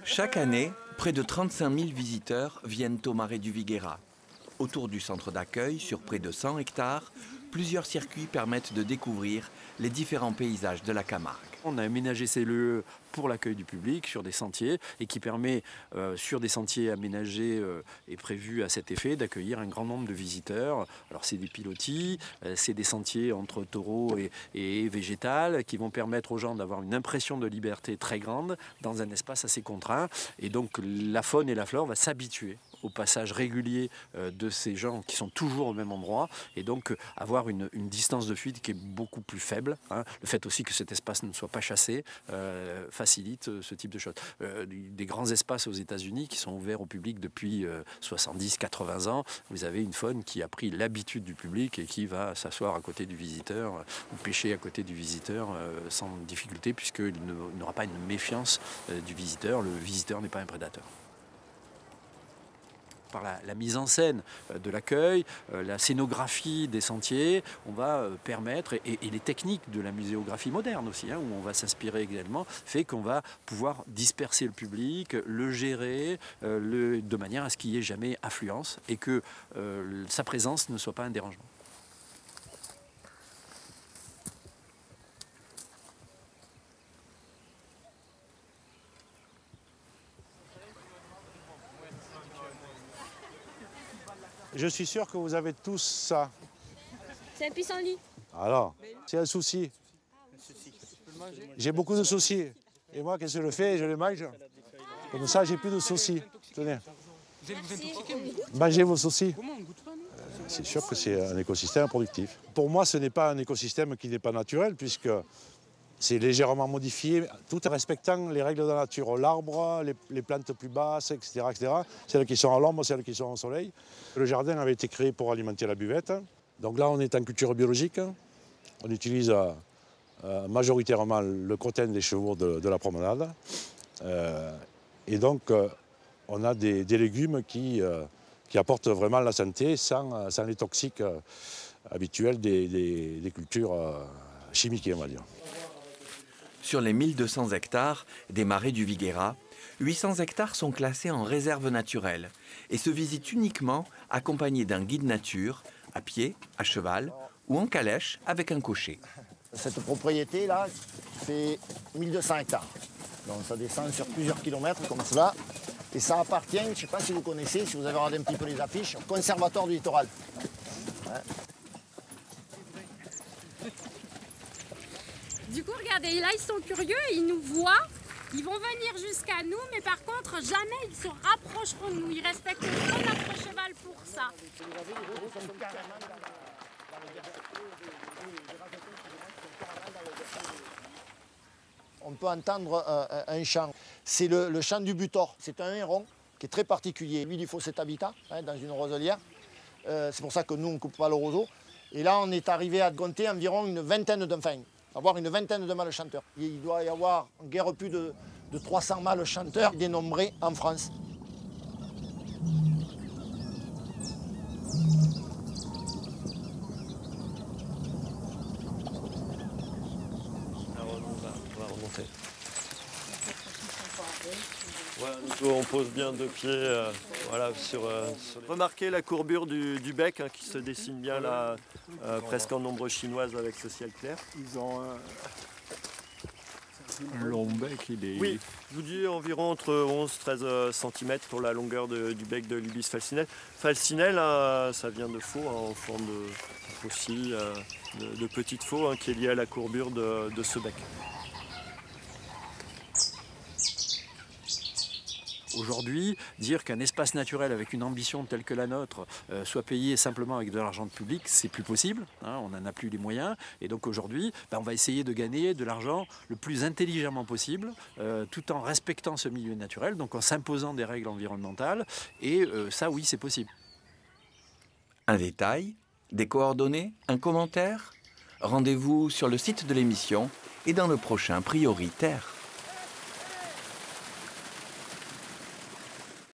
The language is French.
Chaque année, près de 35 000 visiteurs viennent au Marais du Viguera. Autour du centre d'accueil, sur près de 100 hectares, plusieurs circuits permettent de découvrir les différents paysages de la Camargue. On a aménagé ces lieux pour l'accueil du public sur des sentiers et qui permet, sur des sentiers aménagés et prévus à cet effet, d'accueillir un grand nombre de visiteurs. Alors c'est des pilotis, c'est des sentiers entre taureaux et végétal qui vont permettre aux gens d'avoir une impression de liberté très grande dans un espace assez contraint. Et donc la faune et la flore va s'habituer au passage régulier de ces gens qui sont toujours au même endroit et donc avoir une distance de fuite qui est beaucoup plus faible. Le fait aussi que cet espace ne soit pas chassé facilite ce type de choses. Des grands espaces aux États-Unis qui sont ouverts au public depuis 70-80 ans, vous avez une faune qui a pris l'habitude du public et qui va s'asseoir à côté du visiteur ou pêcher à côté du visiteur sans difficulté puisqu'il n'aura pas une méfiance du visiteur. Le visiteur n'est pas un prédateur. Par la mise en scène de l'accueil, la scénographie des sentiers, on va permettre, et les techniques de la muséographie moderne aussi, où on va s'inspirer également, fait qu'on va pouvoir disperser le public, le gérer de manière à ce qu'il n'y ait jamais affluence et que sa présence ne soit pas un dérangement. Je suis sûr que vous avez tous ça. C'est un pissenlit. Alors, c'est un souci. J'ai beaucoup de soucis. Et moi, qu'est-ce que je fais? Je les mange. Comme ça, j'ai plus de soucis. Tenez. Mangez vos soucis. C'est sûr que c'est un écosystème productif. Pour moi, ce n'est pas un écosystème qui n'est pas naturel, puisque c'est légèrement modifié, tout en respectant les règles de la nature. L'arbre, les plantes plus basses, etc., etc. Celles qui sont à l'ombre, celles qui sont au soleil. Le jardin avait été créé pour alimenter la buvette. Donc là, on est en culture biologique. On utilise majoritairement le crottin des chevaux de la promenade. Et donc, on a des légumes qui apportent vraiment la santé sans les toxiques habituels des cultures chimiques, on va dire. Sur les 1200 hectares des marais du Viguera, 800 hectares sont classés en réserve naturelle et se visitent uniquement accompagnés d'un guide nature, à pied, à cheval ou en calèche avec un cocher. Cette propriété-là fait 1200 hectares. Donc ça descend sur plusieurs kilomètres comme cela. Et ça appartient, je ne sais pas si vous connaissez, si vous avez regardé un petit peu les affiches, au Conservatoire du littoral. Du coup, regardez, là, ils sont curieux, ils nous voient, ils vont venir jusqu'à nous, mais par contre, jamais ils se rapprocheront de nous. Ils respecteront notre cheval pour ça. On peut entendre un chant. C'est le chant du butor. C'est un héron qui est très particulier. Lui, il lui faut cet habitat dans une roselière. C'est pour ça que nous, on ne coupe pas le roseau. Et là, on est arrivé à compter environ une vingtaine d'enfants. Avoir une vingtaine de mâles chanteurs. Il doit y avoir guère plus de 300 mâles chanteurs dénombrés en France. On va remonter. Voilà, on pose bien deux pieds voilà, sur les... Remarquez la courbure du bec qui se dessine bien là, presque en ombre chinoise avec ce ciel clair. Ils ont un long bec, Oui, je vous dis environ entre 11-13 cm pour la longueur du bec de l'ibis falcinelle. Falcinelle, ça vient de faux, en forme de faucille, de petite faux, qui est liée à la courbure de ce bec. Aujourd'hui, dire qu'un espace naturel avec une ambition telle que la nôtre soit payé simplement avec de l'argent public, c'est plus possible, on n'en a plus les moyens. Et donc aujourd'hui, on va essayer de gagner de l'argent le plus intelligemment possible, tout en respectant ce milieu naturel, donc en s'imposant des règles environnementales. Et ça, oui, c'est possible. Un détail, des coordonnées, un commentaire? Rendez-vous sur le site de l'émission et dans le prochain Prioritaire.